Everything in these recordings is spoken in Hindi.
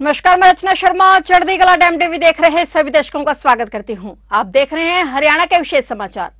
नमस्कार, मैं रचना शर्मा चढ़ती कला टाइम टीवी देख रहे सभी दर्शकों का स्वागत करती हूं। आप देख रहे हैं हरियाणा के विशेष समाचार।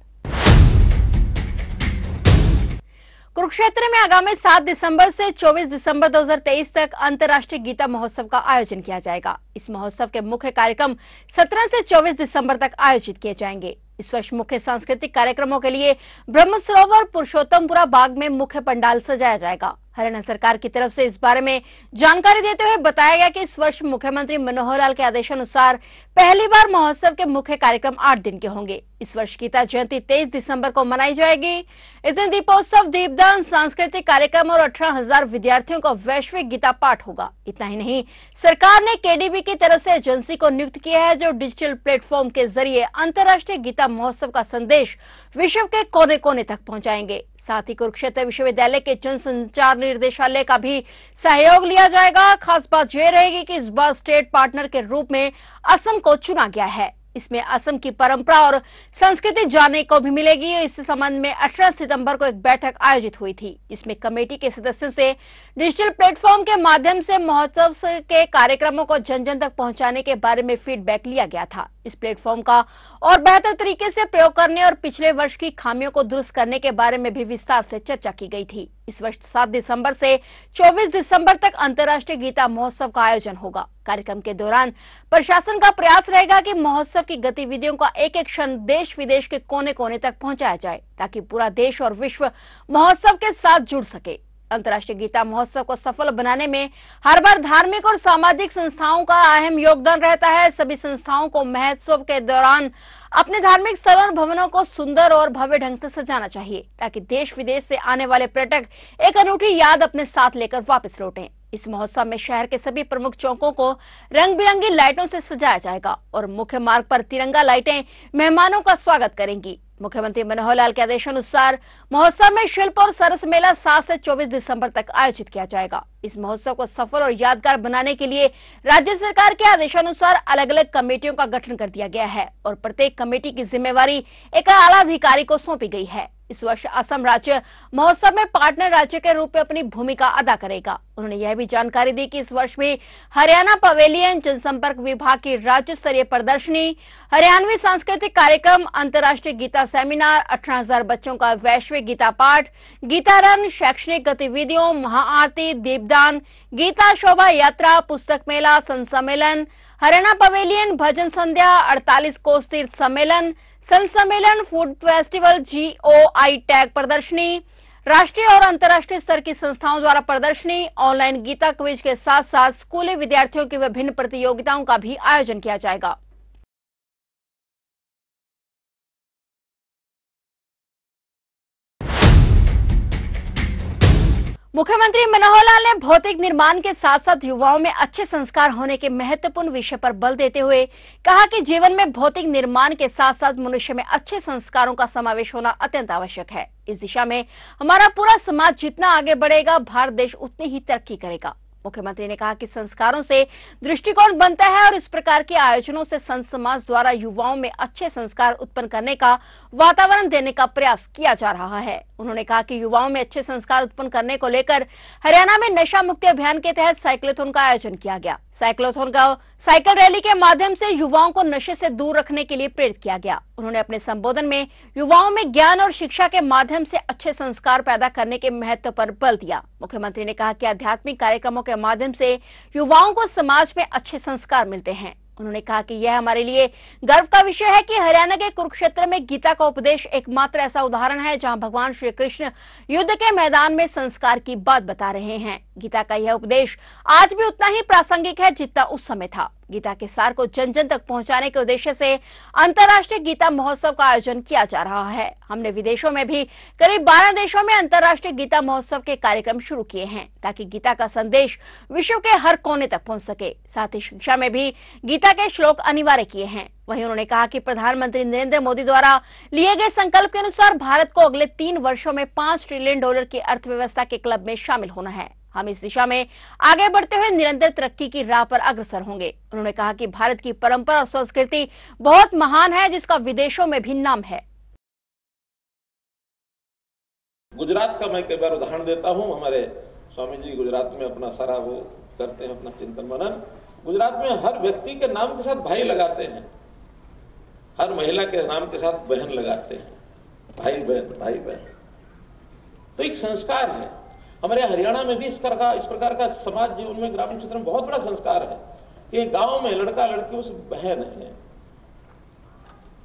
कुरुक्षेत्र में आगामी 7 दिसंबर से 24 दिसंबर 2023 तक अंतर्राष्ट्रीय गीता महोत्सव का आयोजन किया जाएगा। इस महोत्सव के मुख्य कार्यक्रम 17 से 24 दिसंबर तक आयोजित किए जाएंगे। इस वर्ष मुख्य सांस्कृतिक कार्यक्रमों के लिए ब्रह्म सरोवर पुरुषोत्तमपुरा बाग में मुख्य पंडाल सजाया जाएगा। हरियाणा सरकार की तरफ से इस बारे में जानकारी देते हुए बताया गया कि इस वर्ष मुख्यमंत्री मनोहर लाल के आदेशानुसार पहली बार महोत्सव के मुख्य कार्यक्रम 8 दिन के होंगे। इस वर्ष गीता जयंती 23 दिसंबर को मनाई जाएगी। इस दिन दीपोत्सव, दीपदान, सांस्कृतिक कार्यक्रम और 18,000 विद्यार्थियों का वैश्विक गीता पाठ होगा। इतना ही नहीं, सरकार ने केडीबी की तरफ से एजेंसी को नियुक्त किया है जो डिजिटल प्लेटफॉर्म के जरिए अंतर्राष्ट्रीय गीता महोत्सव का संदेश विश्व के कोने कोने तक पहुंचाएंगे। साथ ही कुरुक्षेत्र विश्वविद्यालय के जनसंचार निर्देशालय का भी सहयोग लिया जाएगा। खास बात यह रहेगी कि इस बार स्टेट पार्टनर के रूप में असम को चुना गया है। इसमें असम की परंपरा और संस्कृति जानने को भी मिलेगी। इस संबंध में 18 सितंबर को एक बैठक आयोजित हुई थी, जिसमें कमेटी के सदस्यों से डिजिटल प्लेटफॉर्म के माध्यम से महोत्सव के कार्यक्रमों को जन जन तक पहुंचाने के बारे में फीडबैक लिया गया था। इस प्लेटफॉर्म का और बेहतर तरीके से प्रयोग करने और पिछले वर्ष की खामियों को दुरुस्त करने के बारे में भी विस्तार से चर्चा की गई थी। इस वर्ष 7 दिसंबर से 24 दिसंबर तक अंतर्राष्ट्रीय गीता महोत्सव का आयोजन होगा। कार्यक्रम के दौरान प्रशासन का प्रयास रहेगा कि महोत्सव की गतिविधियों का एक एक क्षण देश विदेश के कोने कोने तक पहुंचाया जाए, ताकि पूरा देश और विश्व महोत्सव के साथ जुड़ सके। अंतर्राष्ट्रीय गीता महोत्सव को सफल बनाने में हर बार धार्मिक और सामाजिक संस्थाओं का अहम योगदान रहता है। सभी संस्थाओं को महोत्सव के दौरान अपने धार्मिक स्थलों और भवनों को सुंदर और भव्य ढंग से सजाना चाहिए, ताकि देश विदेश से आने वाले पर्यटक एक अनूठी याद अपने साथ लेकर वापस लौटें। इस महोत्सव में शहर के सभी प्रमुख चौकों को रंग बिरंगी लाइटों से सजाया जाएगा और मुख्य मार्ग पर तिरंगा लाइटें मेहमानों का स्वागत करेंगी। मुख्यमंत्री मनोहर लाल के आदेशानुसार महोत्सव में शिल्प और सरस मेला 7 से 24 दिसंबर तक आयोजित किया जाएगा। इस महोत्सव को सफल और यादगार बनाने के लिए राज्य सरकार के आदेशानुसार अलग अलग कमेटियों का गठन कर दिया गया है और प्रत्येक कमेटी की जिम्मेवारी एक आला अधिकारी को सौंपी गई है। इस वर्ष असम राज्य महोत्सव में पार्टनर राज्य के रूप में अपनी भूमिका अदा करेगा। उन्होंने यह भी जानकारी दी कि इस वर्ष भी हरियाणा पवेलियन, जनसंपर्क विभाग की राज्य स्तरीय प्रदर्शनी, हरियाणवी सांस्कृतिक कार्यक्रम, अंतर्राष्ट्रीय गीता सेमिनार, 18,000 बच्चों का वैश्विक गीता पाठ, गीता रन, शैक्षणिक गतिविधियों, महाआरती, दीपदान, गीता शोभा यात्रा, पुस्तक मेला, संत सम्मेलन, हरियाणा पवेलियन, भजन संध्या, 48 कोस तीर्थ सम्मेलन, संत सम्मेलन, फूड फेस्टिवल, GOI टैग प्रदर्शनी, राष्ट्रीय और अंतर्राष्ट्रीय स्तर की संस्थाओं द्वारा प्रदर्शनी, ऑनलाइन गीता क्विज के साथ साथ स्कूली विद्यार्थियों की विभिन्न प्रतियोगिताओं का भी आयोजन किया जाएगा। मुख्यमंत्री मनोहर लाल ने भौतिक निर्माण के साथ साथ युवाओं में अच्छे संस्कार होने के महत्वपूर्ण विषय पर बल देते हुए कहा कि जीवन में भौतिक निर्माण के साथ साथ मनुष्य में अच्छे संस्कारों का समावेश होना अत्यंत आवश्यक है। इस दिशा में हमारा पूरा समाज जितना आगे बढ़ेगा, भारत देश उतनी ही तरक्की करेगा। मुख्यमंत्री ने कहा कि संस्कारों से दृष्टिकोण बनता है और इस प्रकार के आयोजनों से संत समाज द्वारा युवाओं में अच्छे संस्कार उत्पन्न करने का वातावरण देने का प्रयास किया जा रहा है। उन्होंने कहा कि युवाओं में अच्छे संस्कार उत्पन्न करने को लेकर हरियाणा में नशा मुक्ति अभियान के तहत साइक्लोथॉन का आयोजन किया गया। साइक्लोथॉन का साइकिल रैली के माध्यम से युवाओं को नशे से दूर रखने के लिए प्रेरित किया गया। उन्होंने अपने संबोधन में युवाओं में ज्ञान और शिक्षा के माध्यम से अच्छे संस्कार पैदा करने के महत्व पर बल दिया। मुख्यमंत्री ने कहा कि आध्यात्मिक कार्यक्रमों के माध्यम से युवाओं को समाज में अच्छे संस्कार मिलते हैं। उन्होंने कहा कि यह हमारे लिए गर्व का विषय है कि हरियाणा के कुरुक्षेत्र में गीता का उपदेश एकमात्र ऐसा उदाहरण है जहां भगवान श्री कृष्ण युद्ध के मैदान में संस्कार की बात बता रहे हैं। गीता का यह उपदेश आज भी उतना ही प्रासंगिक है जितना उस समय था। गीता के सार को जन जन तक पहुंचाने के उद्देश्य से अंतर्राष्ट्रीय गीता महोत्सव का आयोजन किया जा रहा है। हमने विदेशों में भी करीब 12 देशों में अंतर्राष्ट्रीय गीता महोत्सव के कार्यक्रम शुरू किए हैं, ताकि गीता का संदेश विश्व के हर कोने तक पहुंच सके। साथ ही शिक्षा में भी गीता के श्लोक अनिवार्य किए हैं। वहीं उन्होंने कहा कि प्रधानमंत्री नरेंद्र मोदी द्वारा लिए गए संकल्प के अनुसार भारत को अगले 3 वर्षों में $5 ट्रिलियन की अर्थव्यवस्था के क्लब में शामिल होना है। हम इस दिशा में आगे बढ़ते हुए निरंतर तरक्की की राह पर अग्रसर होंगे। उन्होंने कहा कि भारत की परंपरा और संस्कृति बहुत महान है, जिसका विदेशों में भी नाम है। गुजरात का मैं कई बार उदाहरण देता हूं। हमारे स्वामी जी गुजरात में अपना सारा वो करते हैं, अपना चिंतन मनन। गुजरात में हर व्यक्ति के नाम के साथ भाई लगाते हैं, हर महिला के नाम के साथ बहन लगाते हैं, भाई बहन भाई बहन। तो एक संस्कार है। हमारे हरियाणा में भी इस प्रकार का समाज जीवन में, ग्रामीण क्षेत्र में बहुत बड़ा संस्कार है कि गांव में लड़का लड़की उस बहन है।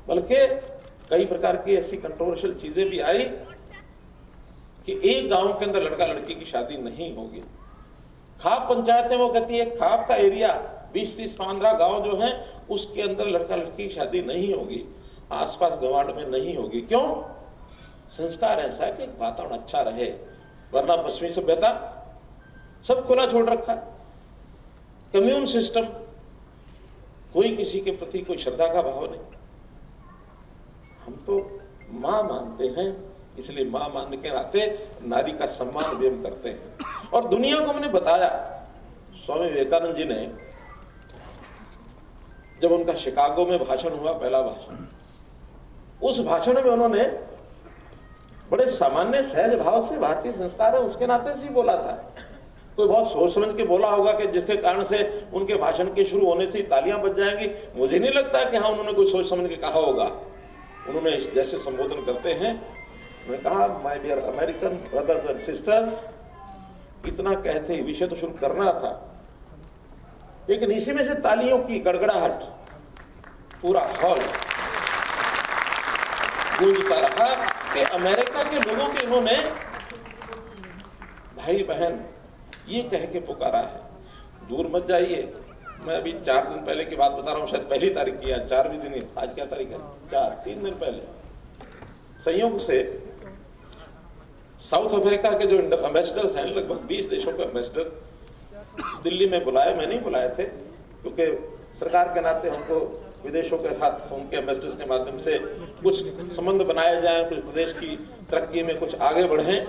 बल्कि कई प्रकार की ऐसी कंट्रोवर्शियल चीजें भी आई कि एक गांव के अंदर लड़का लड़की की शादी नहीं होगी। खाप पंचायतें वो कहती है, खाप का एरिया 20, 30, 15 गांव जो है उसके अंदर लड़का लड़की की शादी नहीं होगी, आसपास गवांड में नहीं होगी। क्यों? संस्कार ऐसा है कि वातावरण अच्छा रहे, वरना पश्चिमी सभ्यता सब खुला छोड़ रखा है। कम्यून सिस्टम, कोई किसी के प्रति कोई श्रद्धा का भाव नहीं। हम तो मां मानते हैं, इसलिए मां मानने के नाते नारी का सम्मान भी हम करते हैं। और दुनिया को हमने बताया, स्वामी विवेकानंद जी ने जब उनका शिकागो में भाषण हुआ, पहला भाषण, उस भाषण में उन्होंने बड़े सामान्य सहज भाव से, भारतीय संस्कार है उसके नाते से ही बोला था। कोई बहुत सोच समझ के बोला होगा कि जिसके कारण से उनके भाषण के शुरू होने से ही तालियां बज जाएंगी, मुझे नहीं लगता कि हाँ उन्होंने कोई सोच समझ के कहा होगा। उन्होंने जैसे संबोधन करते हैं, उन्होंने कहा, my dear American brothers and sisters, इतना कहते ही विषय तो शुरू करना था, लेकिन इसी में से तालियों की गड़गड़ाहट पूरा हॉल गूंजता रहा कि अमेरिका के लोगों के इन्होंने भाई बहन ये कह के पुकारा है। दूर मत जाइए, मैं अभी 4 दिन पहले की बात बता रहा हूँ, शायद पहली तारीख की, आज 4वीं दिन है, आज क्या तारीख है, 3 दिन पहले संयोग से साउथ अफ्रीका के जो एम्बेसडर्स हैं, लगभग 20 देशों के एम्बेसडर दिल्ली में बुलाए, मैं नहीं बुलाए थे, क्योंकि सरकार के नाते हमको विदेशों के साथ उनके एम्बेसडर्स के माध्यम से कुछ संबंध बनाए जाएं, कुछ प्रदेश की तरक्की में कुछ आगे बढ़ें,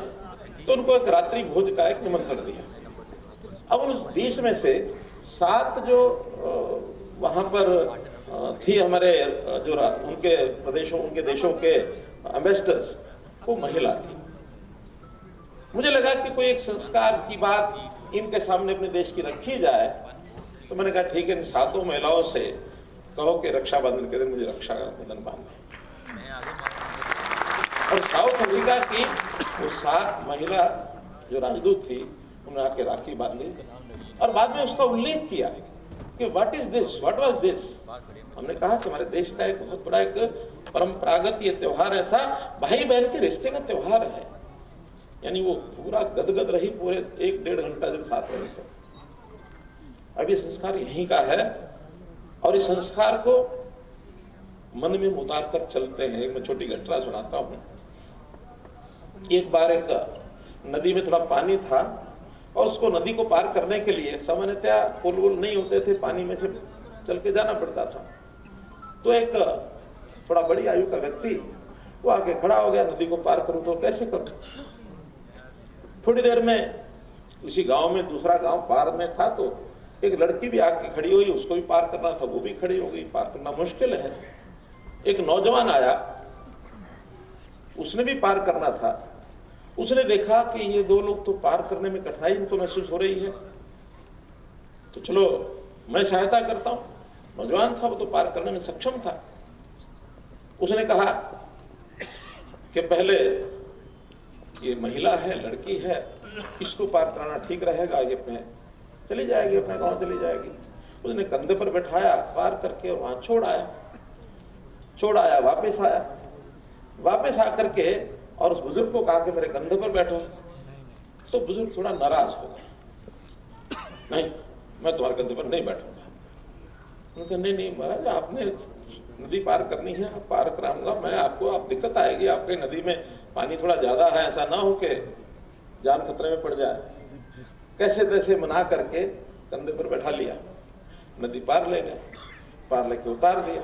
तो उनको एक रात्रि भोज का एक निमंत्रण दिया। अब उन 20 में से 7 जो वहां पर थी हमारे जो उनके प्रदेशों, उनके देशों के एम्बेसडर्स, वो महिला थी। मुझे लगा कि कोई एक संस्कार की बात इनके सामने अपने देश की रखी जाए, तो मैंने कहा ठीक है, इन 7 महिलाओं से कहो कि रक्षाबंधन के दिन मुझे रक्षा का बंधन बांधे। और साउथ अफ्रीका की वो 7 महिला जो राजदूत थी, उन्होंने आके राखी बांधी और बाद में उसका उल्लेख किया कि what is this, what was this. हमने कहा कि हमारे देश का एक बहुत बड़ा एक परंपरागत ये त्योहार ऐसा भाई बहन के रिश्ते का त्योहार है। यानी वो पूरा गदगद रही, पूरे 1-1.5 घंटा जब साथ रहे थे। अब ये संस्कार यहीं का है और इस संस्कार को मन में उतार कर चलते हैं। एक मैं छोटी घटना सुनाता हूं। एक बार एक नदी में थोड़ा पानी था और उसको नदी को पार करने के लिए सामान्यतः पुल वुल नहीं होते थे, पानी में से चल के जाना पड़ता था। तो एक थोड़ा बड़ी आयु का व्यक्ति वो आके खड़ा हो गया, नदी को पार करूं तो कैसे करूं। थोड़ी देर में उसी गांव में दूसरा गांव पार में था, तो एक लड़की भी आके खड़ी हुई, उसको भी पार करना था, वो भी खड़ी हो गई। पार करना मुश्किल है। एक नौजवान आया, उसने भी पार करना था। उसने देखा कि ये 2 लोग तो पार करने में कठिनाई इनको महसूस हो रही है, तो चलो मैं सहायता करता हूं। नौजवान था, वो तो पार करने में सक्षम था। उसने कहा कि पहले ये महिला है, लड़की है, इसको पार कराना ठीक रहेगा, आगे अपने चली जाएगी, अपने गांव चली जाएगी। उसने कंधे पर बैठाया, पार करके वहां छोड़ आया, वापस आकर के और उस बुजुर्ग को कहा कि मेरे कंधे पर बैठो। तो बुजुर्ग थोड़ा नाराज हो गया, नहीं मैं तुम्हारे कंधे पर नहीं बैठूंगा। उन्होंने कहा नहीं महाराज, आपने नदी पार करनी है, आप पार कराऊंगा मैं आपको, आप दिक्कत आएगी, आपके नदी में पानी थोड़ा ज्यादा है, ऐसा ना हो कि जान खतरे में पड़ जाए। कैसे तैसे मना करके कंधे पर बैठा लिया, नदी पार ले गए, पार लेके उतार दिया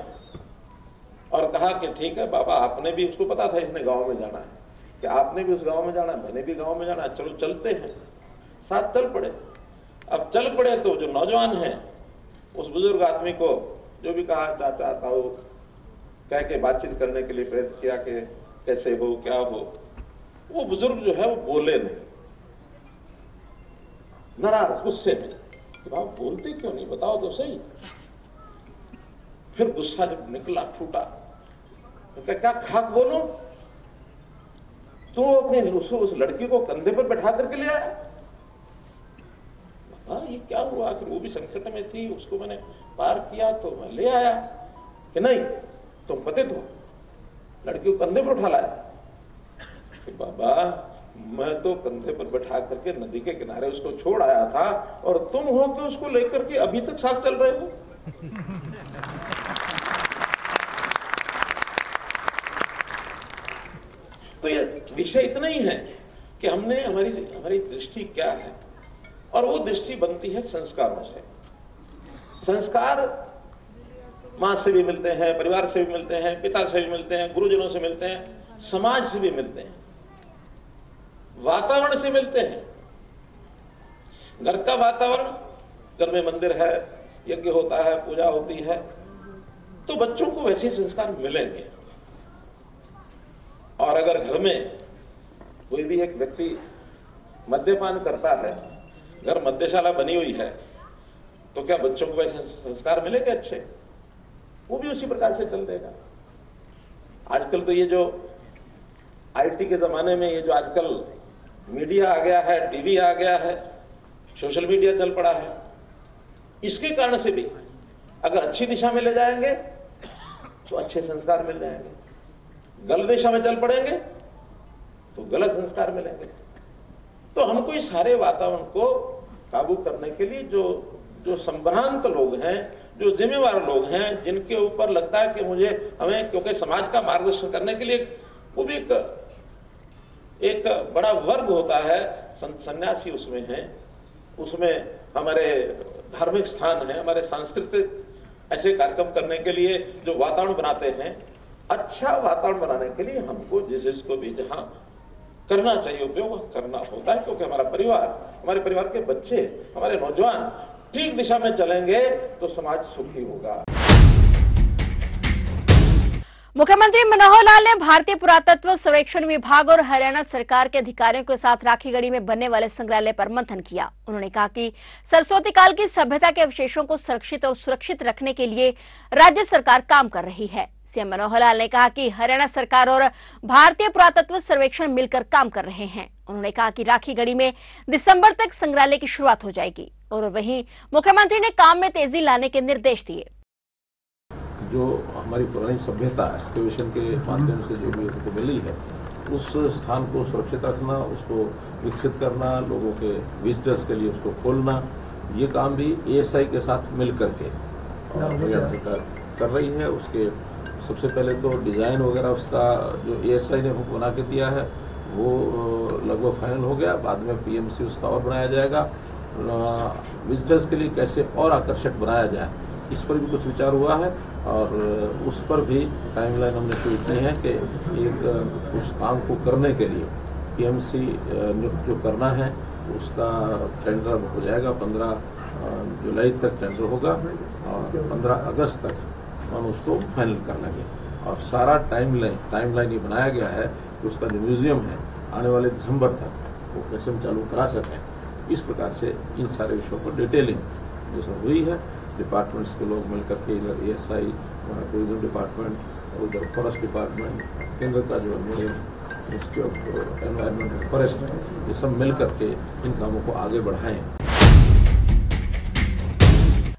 और कहा कि ठीक है बाबा, आपने भी, उसको पता था इसने गांव में जाना है, कि आपने भी उस गांव में जाना है, मैंने भी गांव में जाना है, चलो चलते हैं। साथ चल पड़े। अब चल पड़े तो जो नौजवान है उस बुजुर्ग आदमी को जो भी कहा, चाचा ताऊ कह के बातचीत करने के लिए प्रयत्न किया कि कैसे हो, क्या हो। वो बुजुर्ग जो है वो बोले नहीं, नाराज, गुस्से में। कि आप बोलते क्यों नहीं, बताओ तो सही। फिर गुस्सा जब निकला, फूटा, तो क्या खाक बोलो, तो अपने उस लड़की को कंधे पर बैठा करके ले आया। हाँ, ये क्या हुआ, आखिर वो भी संकट में थी, उसको मैंने पार किया तो मैं ले आया। कि नहीं, तुम पतित हो, लड़की को कंधे पर उठा लाया। कि बाबा, मैं तो कंधे पर बैठा करके नदी के किनारे उसको छोड़ आया था, और तुम हो कि उसको लेकर के अभी तक साथ चल रहे हो। तो ये विषय इतना ही है कि हमने हमारी दृष्टि क्या है, और वो दृष्टि बनती है संस्कारों से। संस्कार मां से भी मिलते हैं, परिवार से भी मिलते हैं, पिता से भी मिलते हैं, गुरुजनों से मिलते हैं, समाज से भी मिलते हैं, वातावरण से मिलते हैं। घर का वातावरण, घर में मंदिर है, यज्ञ होता है, पूजा होती है, तो बच्चों को वैसे संस्कार मिलेंगे। और अगर घर में कोई भी एक व्यक्ति मद्यपान करता है, घर मद्यशाला बनी हुई है, तो क्या बच्चों को वैसे संस्कार मिलेंगे अच्छे? वो भी उसी प्रकार से चल देगा। आजकल तो ये जो आईटी के जमाने में ये जो आजकल मीडिया आ गया है, टीवी आ गया है, सोशल मीडिया चल पड़ा है, इसके कारण से भी अगर अच्छी दिशा में ले जाएंगे तो अच्छे संस्कार मिल जाएंगे, गलत दिशा में चल पड़ेंगे तो गलत संस्कार मिलेंगे। तो हमको इस सारे वातावरण को काबू करने के लिए जो संभ्रांत लोग हैं, जो जिम्मेवार लोग हैं, जिनके ऊपर लगता है कि हमें क्योंकि समाज का मार्गदर्शन करने के लिए वो भी एक बड़ा वर्ग होता है, संत सन्यासी उसमें है, उसमें हमारे धार्मिक स्थान है, हमारे सांस्कृतिक ऐसे कार्यक्रम करने के लिए जो वातावरण बनाते हैं, अच्छा वातावरण बनाने के लिए हमको जिसको भी जहां करना चाहिए उपयोग करना होता है, क्योंकि हमारे परिवार के बच्चे, हमारे नौजवान ठीक दिशा में चलेंगे तो समाज सुखी होगा। मुख्यमंत्री मनोहर लाल ने भारतीय पुरातत्व सर्वेक्षण विभाग और हरियाणा सरकार के अधिकारियों के साथ राखीगढ़ी में बनने वाले संग्रहालय पर मंथन किया। उन्होंने कहा कि सरस्वती काल की सभ्यता के अवशेषों को संरक्षित और सुरक्षित रखने के लिए राज्य सरकार काम कर रही है। सीएम मनोहर लाल ने कहा कि हरियाणा सरकार और भारतीय पुरातत्व सर्वेक्षण मिलकर काम कर रहे हैं। उन्होंने कहा कि राखीगढ़ी में दिसंबर तक संग्रहालय की शुरुआत हो जाएगी, और वहीं मुख्यमंत्री ने काम में तेजी लाने के निर्देश दिए। जो हमारी पुरानी सभ्यता एक्सकेवेशन के माध्यम से जो भी हमको मिली है, उस स्थान को सुरक्षित रखना, उसको विकसित करना, लोगों के विजिटर्स के लिए उसको खोलना, ये काम भी एएसआई के साथ मिल करके और हरियाणा सरकार कर रही है। उसके सबसे पहले तो डिज़ाइन वगैरह उसका जो एएसआई ने बना के दिया है वो लगभग फाइनल हो गया। बाद में पीएमसी उसका और बनाया जाएगा। विजिटर्स के लिए कैसे और आकर्षक बनाया जाए, इस पर भी कुछ विचार हुआ है, और उस पर भी टाइमलाइन हमने शुरू की है कि एक उस काम को करने के लिए पीएमसी नियुक्त जो करना है उसका टेंडर हो जाएगा। 15 जुलाई तक टेंडर होगा और 15 अगस्त तक हम उसको फाइनल कर लेंगे। और सारा टाइमलाइन ये बनाया गया है कि उसका जो म्यूजियम है आने वाले दिसंबर तक वो कैसे हम चालू करा सकें। इस प्रकार से इन सारे विषयों पर डिटेलिंग जो सब हुई है, डिपार्टमेंट्स के लोग मिलकर के, इधर एएसआई, टूरिज्म डिपार्टमेंट, उधर फॉरेस्ट डिपार्टमेंट, केंद्र का जो ministry of environment and forest, ये सब मिलकर के इन कामों को आगे बढ़ाएं।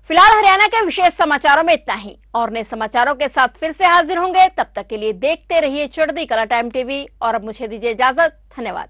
फिलहाल हरियाणा के विशेष समाचारों में इतना ही, और नए समाचारों के साथ फिर से हाजिर होंगे। तब तक के लिए देखते रहिए चढ़ती कला टाइम टीवी, और अब मुझे दीजिए इजाजत। धन्यवाद।